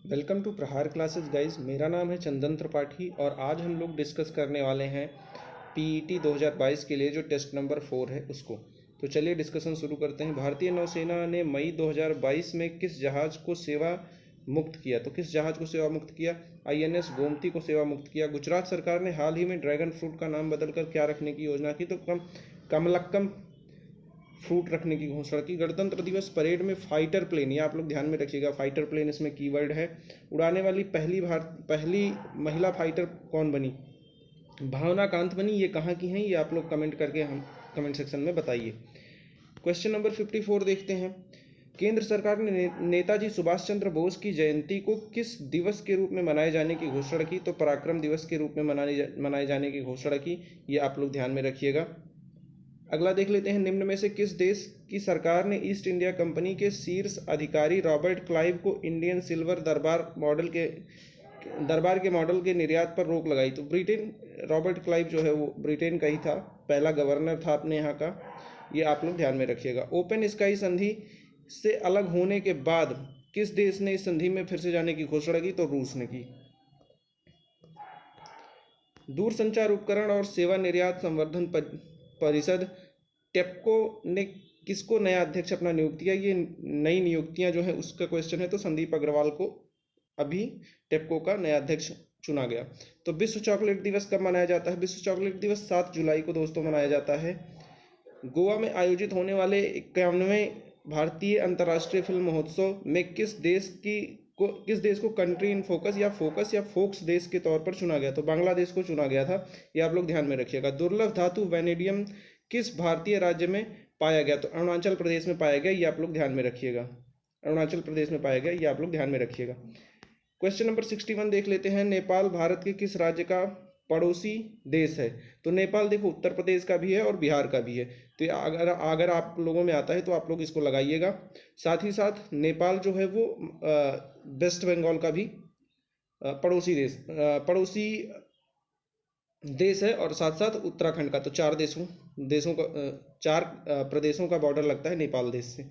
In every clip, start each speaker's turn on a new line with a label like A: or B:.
A: Welcome to प्रहार classes guys. मेरा नाम है चंदन त्रिपाठी और आज हम लोग डिस्कस करने वाले हैं पीईटी 2022 के लिए जो टेस्ट नंबर 4 है उसको। तो चलिए डिस्कशन शुरू करते हैं। भारतीय नौसेना ने मई 2022 में किस जहाज़ को सेवा मुक्त किया? तो किस जहाज़ को सेवा मुक्त किया? आईएनएस गोमती को सेवा मुक्त किया। गुजरात सरकार ने हाल ही में ड्रैगन फ्रूट का नाम बदलकर क्या रखने की योजना की? तो कमलक्कम फ्रूट रखने की घोषणा की। गणतंत्र दिवस परेड में फाइटर प्लेन, ये आप लोग ध्यान में रखिएगा, फाइटर प्लेन इसमें कीवर्ड है। उड़ाने वाली पहली महिला फाइटर कौन बनी? भावना कांत बनी। ये कहाँ की हैं ये आप लोग कमेंट सेक्शन में बताइए। क्वेश्चन नंबर 54 देखते हैं। केंद्र सरकार ने नेताजी सुभाष चंद्र बोस की जयंती को किस दिवस के रूप में मनाए जाने की घोषणा की? तो पराक्रम दिवस के रूप में मनाए जाने की घोषणा की। ये आप लोग ध्यान में रखिएगा। अगला देख लेते हैं। निम्न में से किस देश की सरकार ने ईस्ट इंडिया कंपनी के शीर्ष अधिकारी रॉबर्ट क्लाइव को इंडियन सिल्वर दरबार के मॉडल के निर्यात पर रोक लगाई? तो ब्रिटेन। रॉबर्ट क्लाइव जो है वो ब्रिटेन का ही था, पहला गवर्नर था अपने यहाँ का। ये आप लोग ध्यान में रखिएगा। ओपन स्काई संधि से अलग होने के बाद किस देश ने इस संधि में फिर से जाने की घोषणा की? तो रूस ने की। दूरसंचार उपकरण और सेवा निर्यात संवर्धन परिषद टेप्को ने किसको नया अध्यक्ष अपना नियुक्त किया? ये नई नियुक्तियां जो है उसका क्वेश्चन है। तो संदीप अग्रवाल को अभी टेप्को का नया अध्यक्ष चुना गया। तो विश्व चॉकलेट दिवस कब मनाया जाता है? विश्व चॉकलेट दिवस 7 जुलाई को दोस्तों मनाया जाता है। गोवा में आयोजित होने वाले 51वें भारतीय अंतर्राष्ट्रीय फिल्म महोत्सव में किस देश को कंट्री इन फोकस या फोक्स देश के तौर पर चुना गया? तो बांग्लादेश को चुना गया था। ये आप लोग ध्यान में रखिएगा। दुर्लभ धातु वैनेडियम किस भारतीय राज्य में पाया गया? तो अरुणाचल प्रदेश में पाया गया। ये आप लोग ध्यान में रखिएगा। अरुणाचल प्रदेश में पाया गया। ये आप लोग ध्यान में रखिएगा। क्वेश्चन नंबर 61 देख लेते हैं। नेपाल भारत के किस राज्य का पड़ोसी देश है? तो नेपाल देखो उत्तर प्रदेश का भी है और बिहार का भी है। तो अगर आप लोगों में आता है तो आप लोग इसको लगाइएगा। साथ ही साथ नेपाल जो है वो वेस्ट बंगाल का भी पड़ोसी देश है और साथ साथ उत्तराखंड का। तो चार प्रदेशों का बॉर्डर लगता है नेपाल देश से।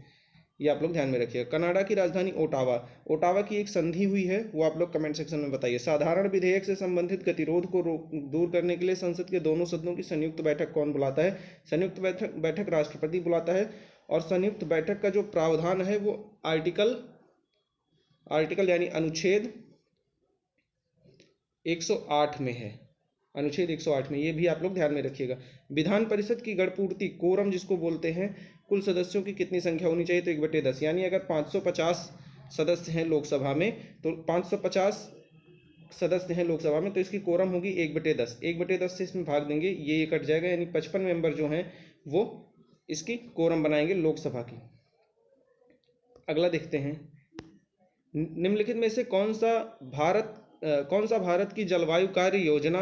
A: ये आप लोग ध्यान में रखिएगा। कनाडा की राजधानी ओटावा की एक संधि हुई है, वो आप लोग कमेंट सेक्शन में बताइए। साधारण विधेयक से संबंधित गतिरोध को दूर करने के लिए संसद के दोनों सदनों की संयुक्त बैठक कौन बुलाता है? संयुक्त बैठक राष्ट्रपति बुलाता है। और संयुक्त बैठक का जो प्रावधान है वो आर्टिकल यानी अनुच्छेद 108 में है। अनुच्छेद 108 में। ये भी आप लोग ध्यान में रखिएगा। विधान परिषद की गणपूर्ति कोरम जिसको बोलते हैं, कुल सदस्यों की कितनी संख्या होनी चाहिए? तो 1/10। यानी अगर 550 सदस्य हैं लोकसभा में, तो 550 सदस्य हैं लोकसभा में, तो इसकी कोरम होगी 1/10। 1/10 से इसमें भाग देंगे, ये कट जाएगा, यानी 55 मेंबर जो हैं वो इसकी कोरम बनाएंगे लोकसभा की। अगला देखते हैं। निम्नलिखित में से कौन सा भारत की जलवायु कार्य योजना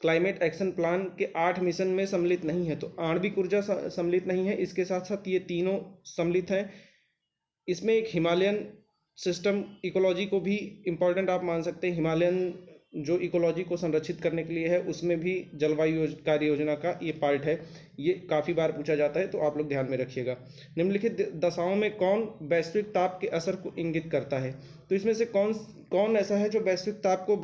A: क्लाइमेट एक्शन प्लान के 8 मिशन में सम्मिलित नहीं है? तो आणविक ऊर्जा सम्मिलित नहीं है। इसके साथ साथ ये तीनों सम्मिलित हैं। इसमें एक हिमालयन सिस्टम इकोलॉजी को भी इम्पोर्टेंट आप मान सकते हैं। हिमालयन जो इकोलॉजी को संरक्षित करने के लिए है उसमें भी जलवायु कार्य योजना का ये पार्ट है। ये काफ़ी बार पूछा जाता है, तो आप लोग ध्यान में रखिएगा। निम्नलिखित दशाओं में कौन वैश्विक ताप के असर को इंगित करता है? तो इसमें से कौन ऐसा है जो वैश्विक ताप को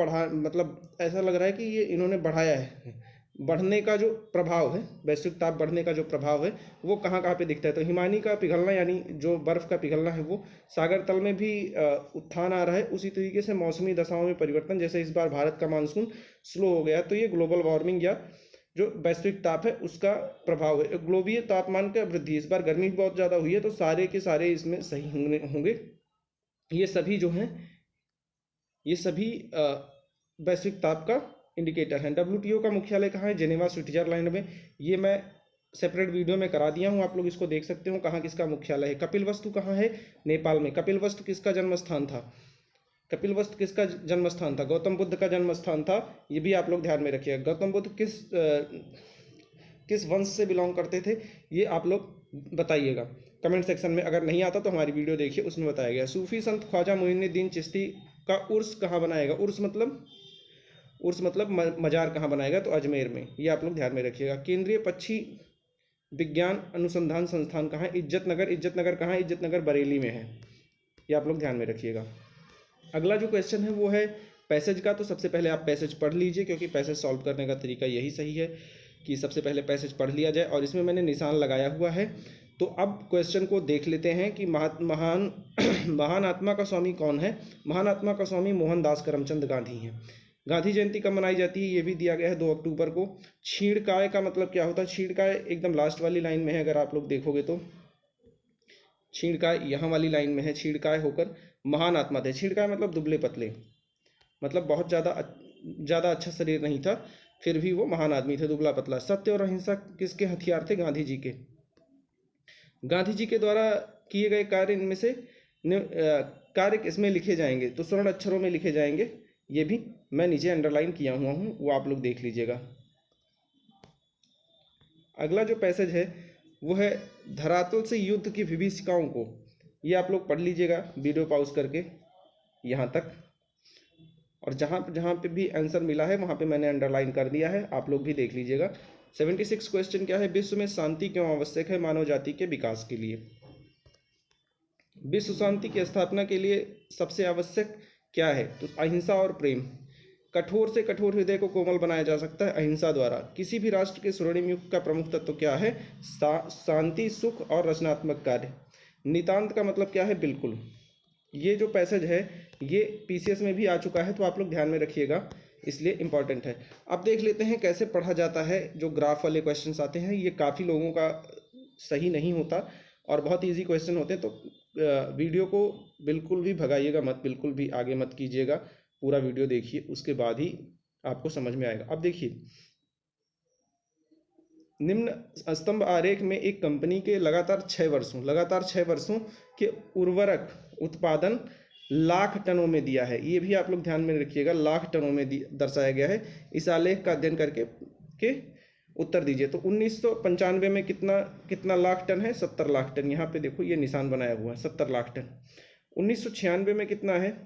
A: ऐसा लग रहा है कि ये इन्होंने बढ़ाया है। बढ़ने का जो प्रभाव है, वैश्विक ताप बढ़ने का जो प्रभाव है वो कहाँ पे दिखता है? तो हिमानी का पिघलना, यानी जो बर्फ़ का पिघलना है वो, सागर तल में भी उत्थान आ रहा है। उसी तरीके से मौसमी दशाओं में परिवर्तन, जैसे इस बार भारत का मानसून स्लो हो गया, तो ये ग्लोबल वार्मिंग या जो वैश्विक ताप है उसका प्रभाव है। ग्लोबीय तापमान का वृद्धि, इस बार गर्मी बहुत ज़्यादा हुई है, तो सारे के सारे इसमें सही होंगे। ये सभी जो हैं ये सभी वैश्विक ताप का इंडिकेटर है। WTO का मुख्यालय कहाँ है? जेनेवा स्विट्जरलैंड में। ये मैं सेपरेट वीडियो में करा दिया हूँ, आप लोग इसको देख सकते हो कहाँ किसका मुख्यालय है। कपिलवस्तु कहाँ है? नेपाल में। कपिलवस्तु किसका जन्म स्थान था? गौतम बुद्ध का जन्म स्थान था। ये भी आप लोग ध्यान में रखिएगा। गौतम बुद्ध किस वंश से बिलोंग करते थे? ये आप लोग बताइएगा कमेंट सेक्शन में। अगर नहीं आता तो हमारी वीडियो देखिए, उसमें बताया गया। सूफी संत ख्वाजा मोइनुद्दीन चिश्ती का उर्स कहाँ बनाएगा? उर्स मतलब मजार कहाँ बनाएगा? तो अजमेर में। ये आप लोग ध्यान में रखिएगा। केंद्रीय पक्षी विज्ञान अनुसंधान संस्थान कहाँ है? इज्जतनगर कहाँ है? इज्जतनगर बरेली में है। ये आप लोग ध्यान में रखिएगा। अगला जो क्वेश्चन है वो है पैसेज का। तो सबसे पहले आप पैसेज पढ़ लीजिए, क्योंकि पैसेज सॉल्व करने का तरीका यही सही है कि सबसे पहले पैसेज पढ़ लिया जाए, और इसमें मैंने निशान लगाया हुआ है। तो अब क्वेश्चन को देख लेते हैं कि महान महान आत्मा का स्वामी कौन है। महान आत्मा का स्वामी मोहनदास करमचंद गांधी हैं। गांधी जयंती कब मनाई जाती है ये भी दिया गया है, 2 अक्टूबर को। छीणकाय का मतलब क्या होता है? छीणकाय एकदम लास्ट वाली लाइन में है, अगर आप लोग देखोगे तो छीणकाय यहाँ वाली लाइन में है। छीणकाय होकर महान आत्मा थे। छीणकाय मतलब दुबले पतले, मतलब बहुत ज़्यादा अच्छा शरीर नहीं था, फिर भी वो महान आदमी थे, दुबला पतला। सत्य और अहिंसा किसके हथियार थे? गांधी जी के। गांधी जी के द्वारा किए गए कार्य इनमें से कार्य किसमें लिखे जाएंगे? तो स्वर्ण अक्षरों में लिखे जाएंगे। ये भी मैं नीचे अंडरलाइन किया हुआ हूँ, वो आप लोग देख लीजिएगा। अगला जो पैसेज है वो है धरातल से युद्ध की विभीषिकाओं को। ये आप लोग पढ़ लीजिएगा वीडियो पॉज करके यहाँ तक, और जहाँ जहाँ पे भी आंसर मिला है वहाँ पे मैंने अंडरलाइन कर दिया है, आप लोग भी देख लीजिएगा। 76 क्वेश्चन क्या है? विश्व में शांति क्यों आवश्यक है मानव जाति के विकास के लिए? विश्व शांति की स्थापना के लिए सबसे आवश्यक क्या है? तो अहिंसा और प्रेम। कठोर से कठोर हृदय को कोमल बनाया जा सकता है अहिंसा द्वारा। किसी भी राष्ट्र के स्वर्णिम युग का प्रमुख तत्व क्या है? शांति, सुख और रचनात्मक कार्य। नितांत का मतलब क्या है? बिल्कुल। ये जो पैसेज है ये पीसीएस में भी आ चुका है, तो आप लोग ध्यान में रखिएगा, इसलिए इम्पॉर्टेंट है। अब देख लेते हैं कैसे पढ़ा जाता है। जो ग्राफ वाले क्वेश्चंस आते हैं ये काफ़ी लोगों का सही नहीं होता और बहुत इजी क्वेश्चन होते हैं, तो वीडियो को बिल्कुल भी भगाइएगा मत, बिल्कुल भी आगे मत कीजिएगा। पूरा वीडियो देखिए, उसके बाद ही आपको समझ में आएगा। अब देखिए, निम्न स्तंभ आरेख में एक कंपनी के लगातार 6 वर्षों के उर्वरक उत्पादन लाख टनों में दिया है। ये भी आप लोग ध्यान में रखिएगा, लाख टनों में दर्शाया गया है। इस आलेख का अध्ययन करके उत्तर दीजिए। तो 1995 में कितना लाख टन है? 70 लाख टन। यहाँ पे देखो ये निशान बनाया हुआ है, 70 लाख टन। 1996 में कितना है?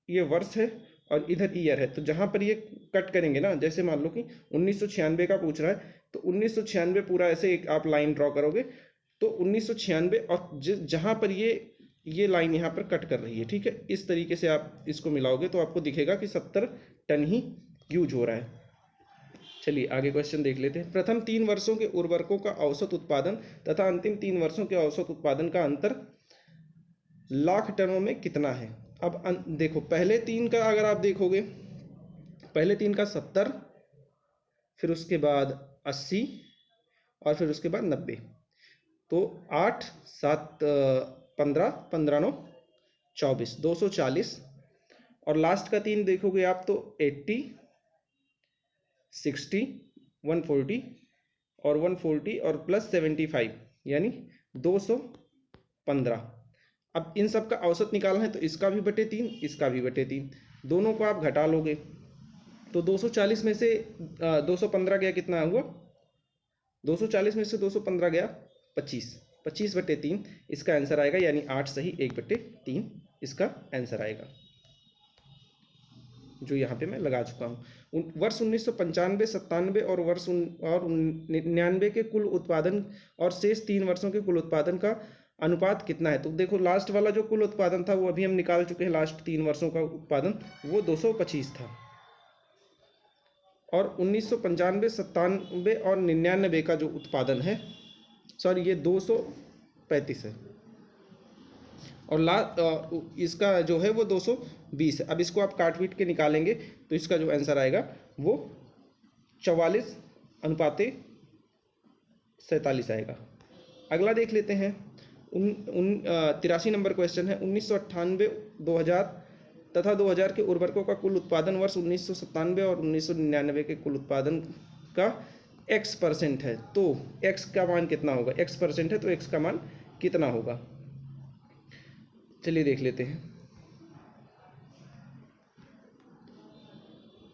A: ये वर्ष है और इधर ईयर है। तो जहाँ पर ये कट करेंगे ना, जैसे मान लो कि 1996 का पूछ रहा है, तो 1996 पूरा ऐसे एक आप लाइन ड्रॉ करोगे, तो 1996 और जहाँ पर ये लाइन यहाँ पर कट कर रही है, ठीक है, इस तरीके से आप इसको मिलाओगे तो आपको दिखेगा कि 70 टन ही यूज हो रहा है। चलिए आगे क्वेश्चन देख लेते हैं। प्रथम 3 वर्षों के उर्वरकों का औसत उत्पादन तथा अंतिम 3 वर्षों के औसत उत्पादन का अंतर लाख टनों में कितना है? अब देखो, पहले 3 का अगर आप देखोगे, पहले 3 का 70, फिर उसके बाद 80 और फिर उसके बाद 90। तो 8, 7, 15, 15, 9, 24, 240। और लास्ट का 3 देखोगे आप तो 80, 60, 140 और 140 और प्लस 75 यानी 215। अब इन सब का औसत निकालना है, तो इसका भी बटे 3, इसका भी बटे 3, दोनों को आप घटा लोगे तो 240 में से 215 गया, कितना हुआ? 240 में से 215 गया 25, 25 बटे 3 इसका आंसर आएगा, यानी 8 सही 1 बटे 3 इसका आंसर आएगा, जो यहाँ पे मैं लगा चुका हूँ। वर्ष 1995, 97 और वर्ष 99 के कुल उत्पादन और शेष 3 वर्षों के कुल उत्पादन का अनुपात कितना है? तो देखो, लास्ट वाला जो कुल उत्पादन था वो अभी हम निकाल चुके हैं। लास्ट 3 वर्षों का उत्पादन वो 225 था, और 1995, 97 और 99 का जो उत्पादन है, सॉरी, ये 235 है, और इसका जो है वो 220 है। अब इसको आप काट पीट के निकालेंगे तो इसका जो आंसर आएगा वो 44:47 आएगा। अगला देख लेते हैं। 83 नंबर क्वेश्चन है। 1998, 2000 तथा 2000 के उर्वरकों का कुल उत्पादन वर्ष 1997 और 1999 के कुल उत्पादन का x% है, तो x का मान कितना होगा? x% है तो x का मान कितना होगा? चलिए देख लेते हैं।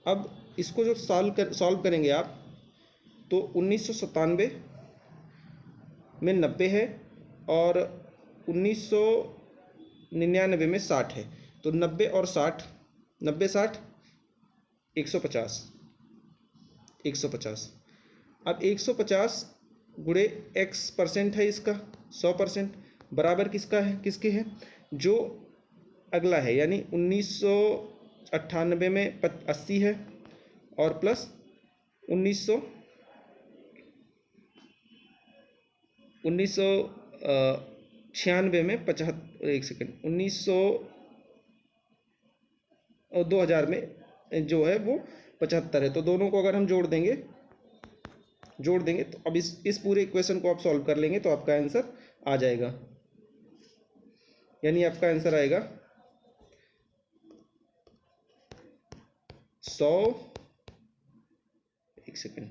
A: अब इसको जो सॉल्व करेंगे आप, तो 1997 में 90 है और 1999 में 60 है, तो 90 और 60, 90, 60, 150, 150। अब 150 गुणे x% है इसका 100%, बराबर किसका है? किसके है? जो अगला है, यानी 1998 में 80 है और प्लस 1996 में 75, एक सेकेंड, 2000 में जो है वो 75 है। तो दोनों को अगर हम जोड़ देंगे तो अब इस पूरे इक्वेशन को आप सॉल्व कर लेंगे तो आपका आंसर आ जाएगा, यानी आपका आंसर आएगा 100, एक सेकेंड,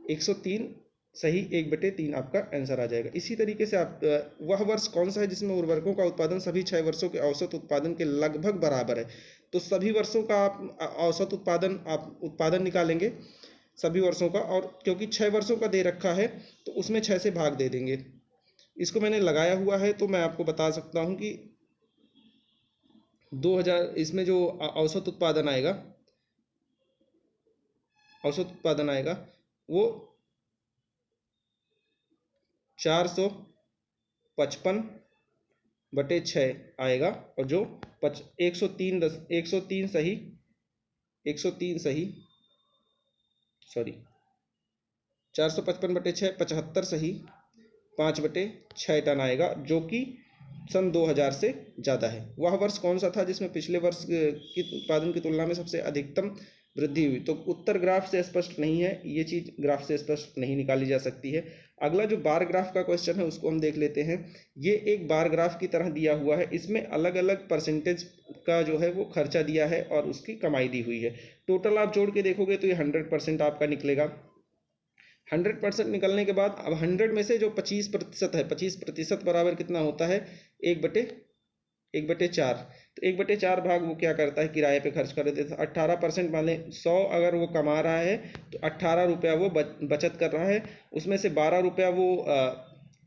A: 103 सही 1/3 आपका आंसर आ जाएगा। इसी तरीके से आप वह वर्ष कौन सा है जिसमें उर्वरकों का उत्पादन सभी 6 वर्षों के औसत उत्पादन के लगभग बराबर है। तो सभी वर्षों का आप औसत उत्पादन निकालेंगे सभी वर्षों का, और क्योंकि 6 वर्षों का दे रखा है तो उसमें 6 से भाग दे देंगे। इसको मैंने लगाया हुआ है तो मैं आपको बता सकता हूँ कि 2000 इसमें जो औसत उत्पादन आएगा वो 455/6 आएगा, और जो 103 सही सॉरी 455/6 75 सही 5/6 टन आएगा, जो कि सन 2000 से ज़्यादा है। वह वर्ष कौन सा था जिसमें पिछले वर्ष की उत्पादन की तुलना में सबसे अधिकतम वृद्धि हुई। तो उत्तर ग्राफ से स्पष्ट नहीं है, ये चीज़ ग्राफ से स्पष्ट नहीं निकाली जा सकती है। अगला जो बार ग्राफ का क्वेश्चन है उसको हम देख लेते हैं। ये एक बार ग्राफ की तरह दिया हुआ है, इसमें अलग अलग परसेंटेज का जो है वो खर्चा दिया है और उसकी कमाई दी हुई है। टोटल आप जोड़ के देखोगे तो ये 100% आपका निकलेगा। 100% निकलने के बाद अब 100 में से जो 25% है, 25% बराबर कितना होता है, 1/4। तो 1/4 भाग वो क्या करता है, किराए पे खर्च कर देता है। 18% मान लें, 100 अगर वो कमा रहा है तो 18 रुपया वो बचत कर रहा है, उसमें से 12 रुपया वो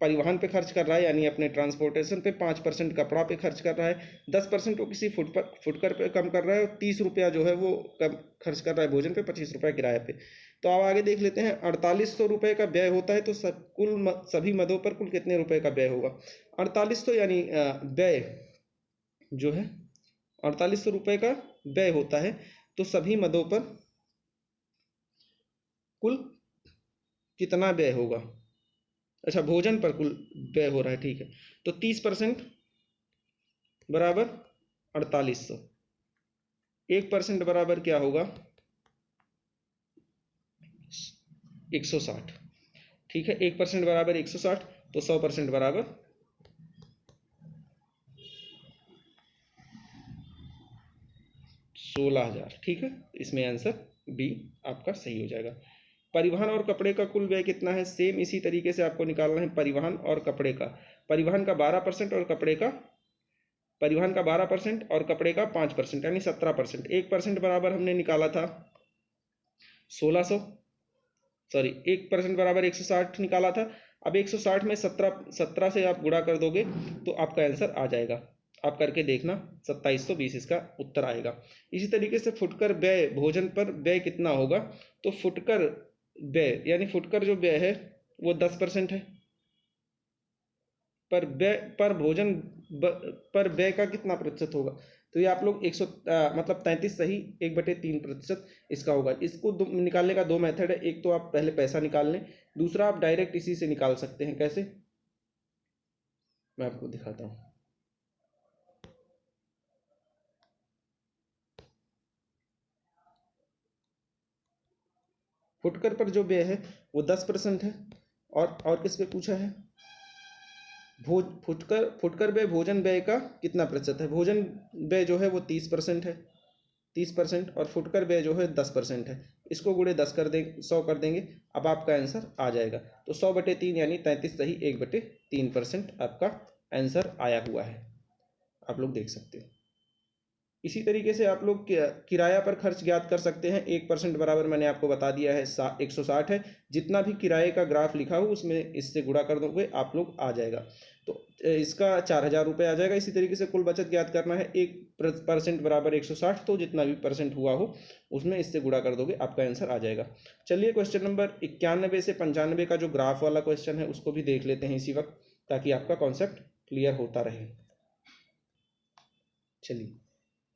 A: परिवहन पे खर्च कर रहा है, यानी अपने ट्रांसपोर्टेशन पे, 5% कपड़ा पे खर्च कर रहा है, 10% वो किसी फुटकर पे कम कर रहा है, और 30 रुपया जो है वो कम खर्च कर रहा है भोजन पे, 25 रुपया किराए पे। तो आप आगे देख लेते हैं। 4800 रुपये का व्यय होता है, तो सभी मदों पर कुल कितने रुपए का व्यय होगा। 4800 यानी व्यय जो है 4800 रुपये का व्यय होता है, तो सभी मदों पर कुल कितना व्यय होगा। अच्छा, भोजन पर कुल व्यय हो रहा है, ठीक है। तो 30% बराबर 4800, 1% बराबर क्या होगा, 160, ठीक है। 1% बराबर 160, तो 100% बराबर 16,000, ठीक है। इसमें आंसर बी आपका सही हो जाएगा। परिवहन और कपड़े का कुल व्यय कितना है, सेम इसी तरीके से आपको निकालना है। परिवहन और कपड़े का, परिवहन का 12% और कपड़े का, परिवहन का 12% और कपड़े का 5%, यानी 17%। 1% बराबर हमने निकाला था 1600, सॉरी 1% बराबर 160 निकाला था। अब 160 में 17 से आप गुणा कर दोगे तो आपका आंसर आ जाएगा। आप करके देखना, 2720 इसका उत्तर आएगा। इसी तरीके से फुटकर व्यय, भोजन पर व्यय कितना होगा, तो फुटकर व्यय यानी फुटकर जो व्यय है वो 10% है, पर व्यय पर भोजन पर व्यय का कितना प्रतिशत होगा। तो ये आप लोग 100 मतलब 33 सही 1/3% इसका होगा। इसको निकालने का 2 मेथड है। एक तो आप पहले पैसा निकाल लें, दूसरा आप डायरेक्ट इसी से निकाल सकते हैं। कैसे, मैं आपको दिखाता हूँ। फुटकर पर जो व्यय है वो 10% है, और किस पे पूछा है, फुटकर व्यय भोजन व्यय का कितना प्रतिशत है। भोजन व्यय जो है वो 30% है, 30%, और फुटकर व्यय जो है 10% है। इसको गुणे 10 कर देंगे, 100 कर देंगे, अब आपका आंसर आ जाएगा। तो 100/3 यानी 33 सही 1/3% आपका आंसर आया हुआ है, आप लोग देख सकते हैं। इसी तरीके से आप लोग किराया पर खर्च ज्ञात कर सकते हैं। 1% बराबर मैंने आपको बता दिया है 160 है। जितना भी किराए का ग्राफ लिखा हो उसमें इससे गुणा कर दोगे आप लोग आ जाएगा, तो इसका 4000 रुपये आ जाएगा। इसी तरीके से कुल बचत ज्ञात करना है, 1% बराबर 160, तो जितना भी परसेंट हुआ हो उसमें इससे गुणा कर दोगे, आपका आंसर आ जाएगा। चलिए क्वेश्चन नंबर 91 से 95 का जो ग्राफ वाला क्वेश्चन है उसको भी देख लेते हैं इसी वक्त, ताकि आपका कॉन्सेप्ट क्लियर होता रहे। चलिए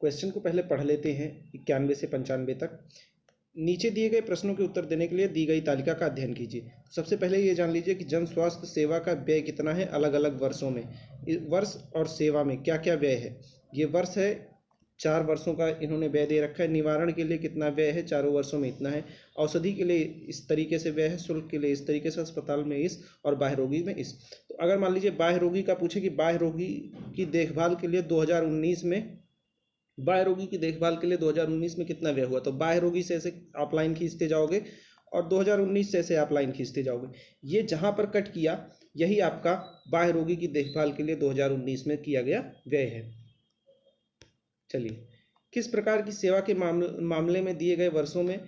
A: क्वेश्चन को पहले पढ़ लेते हैं 91 से 95 तक। नीचे दिए गए प्रश्नों के उत्तर देने के लिए दी गई तालिका का अध्ययन कीजिए। सबसे पहले ये जान लीजिए कि जन स्वास्थ्य सेवा का व्यय कितना है अलग अलग वर्षों में। वर्ष और सेवा में क्या क्या व्यय है। ये वर्ष है, 4 वर्षों का इन्होंने व्यय दे रखा है। निवारण के लिए कितना व्यय है, चारों वर्षों में इतना है। औषधि के लिए इस तरीके से व्यय है, शुल्क के लिए इस तरीके से, अस्पताल में इस, और बाह्य रोगी में इस। तो अगर मान लीजिए बाह्य रोगी का पूछे कि बाह्य रोगी की देखभाल के लिए 2019 में, बाह्य रोगी की देखभाल के लिए 2019 में कितना व्यय हुआ, तो बाह्य रोगी से ऐसे आप लाइन खींचते जाओगे और 2019 से ऐसे आप लाइन खींचते जाओगे। ये जहाँ पर कट किया यही आपका बाह्य रोगी की देखभाल के लिए 2019 में किया गया व्यय है। चलिए, किस प्रकार की सेवा के मामले में दिए गए वर्षों में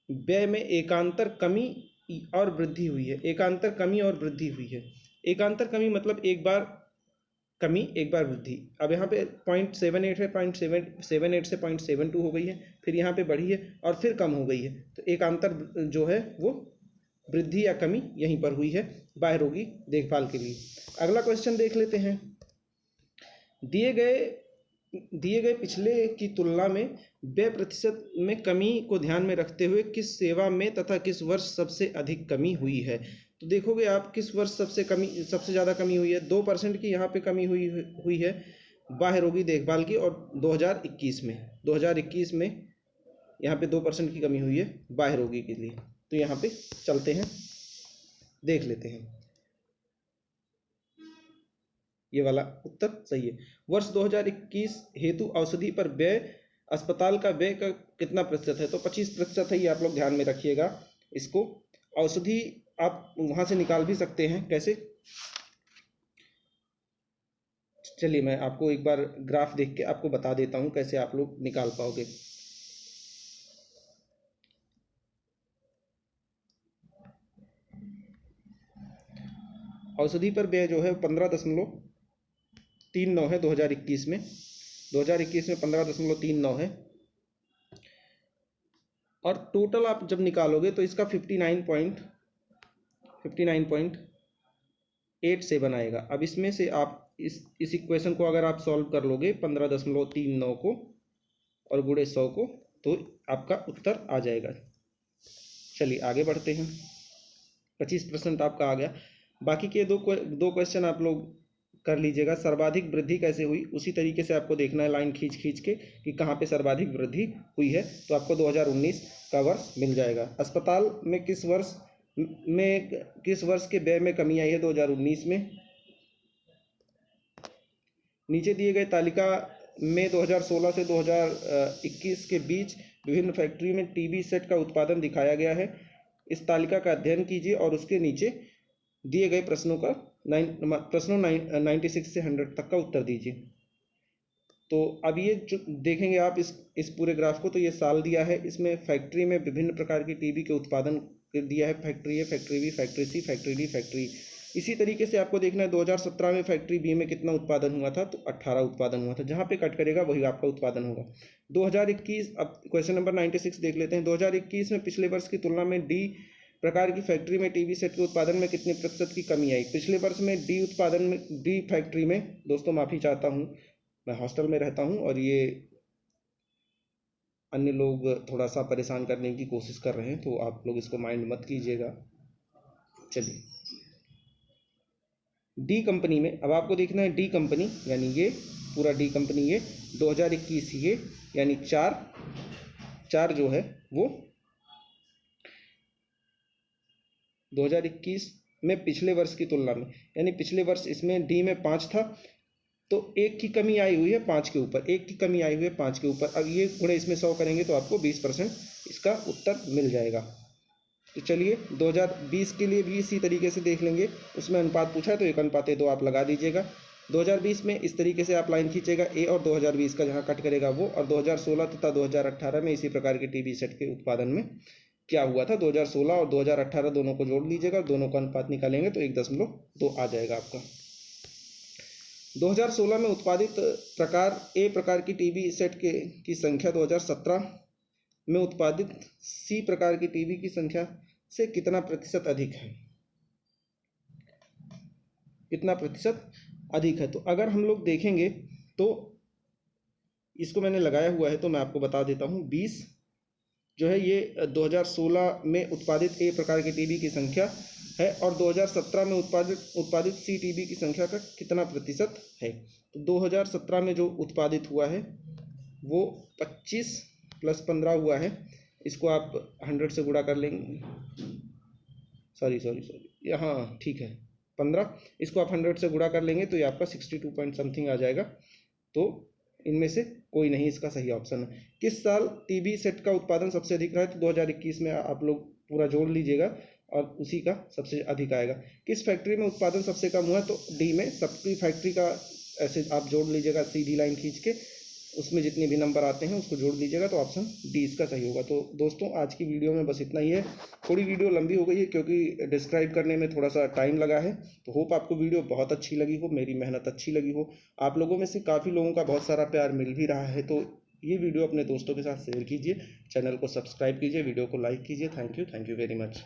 A: व्यय में एकांतर कमी और वृद्धि हुई है। एकांतर कमी और वृद्धि हुई है। एकांतर कमी मतलब एक बार कमी एक बार वृद्धि। अब यहाँ पे 0.78 है, 0.78 से 0.72 हो गई है, फिर यहाँ पे बढ़ी है और फिर कम हो गई है। तो एकांतर जो है वो वृद्धि या कमी यहीं पर हुई है बाह्य रोगी देखभाल के लिए। अगला क्वेश्चन देख लेते हैं। दिए गए पिछले की तुलना में व्यय प्रतिशत में कमी को ध्यान में रखते हुए किस सेवा में तथा किस वर्ष सबसे अधिक कमी हुई है। तो देखोगे आप किस वर्ष सबसे ज़्यादा कमी हुई है। 2% की यहाँ पे कमी हुई है बाह्य रोगी देखभाल की, और 2021 में यहाँ पे 2% की कमी हुई है बाह्य रोगी के लिए। तो यहाँ पे चलते हैं, देख लेते हैं। ये वाला उत्तर सही है। वर्ष 2021 हेतु औषधि पर व्यय, अस्पताल का व्यय का कितना प्रतिशत है, तो 25% है। ये आप लोग ध्यान में रखिएगा इसको। औषधि आप वहां से निकाल भी सकते हैं, कैसे, चलिए मैं आपको एक बार ग्राफ देख के आपको बता देता हूं कैसे आप लोग निकाल पाओगे। औषधि पर व्यय जो है 15.39 है 2021 में। 2021 में 15.39 है, और टोटल आप जब निकालोगे तो इसका 59.87 आएगा। अब इसमें से आप इस इक्वेशन को अगर आप सॉल्व कर लोगे 15.39 को और गुणे 100 को, तो आपका उत्तर आ जाएगा। चलिए आगे बढ़ते हैं। 25% आपका आ गया। बाकी के दो क्वेश्चन आप लोग कर लीजिएगा। सर्वाधिक वृद्धि कैसे हुई, उसी तरीके से आपको देखना है लाइन खींच के कि कहाँ पे सर्वाधिक वृद्धि हुई है, तो आपको 2019 का वर्ष मिल जाएगा। अस्पताल में किस वर्ष के व्यय में कमी आई है, 2019 में। नीचे दिए गए तालिका में 2016 से 2021 के बीच विभिन्न फैक्ट्री में टीबी सेट का उत्पादन दिखाया गया है। इस तालिका का अध्ययन कीजिए और उसके नीचे दिए गए प्रश्नों 96 से 100 तक का उत्तर दीजिए। तो अब ये जो देखेंगे आप इस पूरे ग्राफ को, तो ये साल दिया है, इसमें फैक्ट्री में विभिन्न प्रकार की टीबी के उत्पादन दिया है। फैक्ट्री ए, फैक्ट्री बी, फैक्ट्री सी, फैक्ट्री डी, फैक्ट्री। इसी तरीके से आपको देखना है 2017 में फैक्ट्री बी में कितना उत्पादन हुआ था, तो 18 उत्पादन हुआ था। जहाँ पे कट करेगा वही आपका उत्पादन होगा। 2021, अब क्वेश्चन नंबर 96 देख लेते हैं। 2021 में पिछले वर्ष की तुलना में डी प्रकार की फैक्ट्री में टीबी सेट के उत्पादन में कितने प्रतिशत की कमी आई। पिछले वर्ष में डी फैक्ट्री में, दोस्तों माफ़ी चाहता हूँ, मैं हॉस्टल में रहता हूँ और ये अन्य लोग थोड़ा सा परेशान करने की कोशिश कर रहे हैं, तो आप लोग इसको माइंड मत कीजिएगा। चलिए, डी कंपनी में अब आपको देखना है डी कंपनी, यानी ये पूरा डी कंपनी, ये 2021 ये यानी 4 जो है वो 2021 में पिछले वर्ष की तुलना में, यानी पिछले वर्ष इसमें डी में 5 था, तो 1 की कमी आई हुई है 5 के ऊपर, 1 की कमी आई हुई है 5 के ऊपर। अब ये गुणे इसमें 100 करेंगे तो आपको 20% इसका उत्तर मिल जाएगा। तो चलिए 2020 के लिए भी इसी तरीके से देख लेंगे। उसमें अनुपात पूछा है तो 1:2 आप लगा दीजिएगा। 2020 में इस तरीके से आप लाइन खींचेगा ए, और 2020 का जहाँ कट करेगा वो, और 2016 तथा 2018 में इसी प्रकार के टीबी सेट के उत्पादन में क्या हुआ था, 2016 और 2018 दोनों को जोड़ लीजिएगा, दोनों का अनुपात निकालेंगे तो 1.2 आ जाएगा आपका। 2016 में उत्पादित प्रकार की टीबी सेट की संख्या 2017 में उत्पादित सी प्रकार की टीबी की संख्या से कितना प्रतिशत अधिक है। कितना प्रतिशत अधिक है। तो अगर हम लोग देखेंगे तो इसको मैंने लगाया हुआ है, तो मैं आपको बता देता हूँ। 20 जो है ये 2016 में उत्पादित ए प्रकार के टीबी की संख्या है, और 2017 में उत्पादित सी टीबी की संख्या का कितना प्रतिशत है। तो 2017 में जो उत्पादित हुआ है वो 25 + 15 हुआ है। इसको आप 100 से गुणा कर लेंगे, सॉरी यहाँ ठीक है 15, इसको आप 100 से गुणा कर लेंगे तो ये आपका 62 पॉइंट समथिंग आ जाएगा। तो इनमें से कोई नहीं इसका सही ऑप्शन है। किस साल टीबी सेट का उत्पादन सबसे अधिक रहा है? तो 2021 में आप लोग पूरा जोड़ लीजिएगा और उसी का सबसे अधिक आएगा। किस फैक्ट्री में उत्पादन सबसे कम हुआ? तो डी में। सबकी फैक्ट्री का ऐसे आप जोड़ लीजिएगा सीधी लाइन खींच के, उसमें जितने भी नंबर आते हैं उसको जोड़ लीजिएगा, तो ऑप्शन डी इसका सही होगा। तो दोस्तों आज की वीडियो में बस इतना ही है। थोड़ी वीडियो लंबी हो गई है क्योंकि डिस्क्राइब करने में थोड़ा सा टाइम लगा है। तो होप आपको वीडियो बहुत अच्छी लगी हो, मेरी मेहनत अच्छी लगी हो। आप लोगों में से काफ़ी लोगों का बहुत सारा प्यार मिल भी रहा है, तो ये वीडियो अपने दोस्तों के साथ शेयर कीजिए, चैनल को सब्सक्राइब कीजिए, वीडियो को लाइक कीजिए। Thank you very much.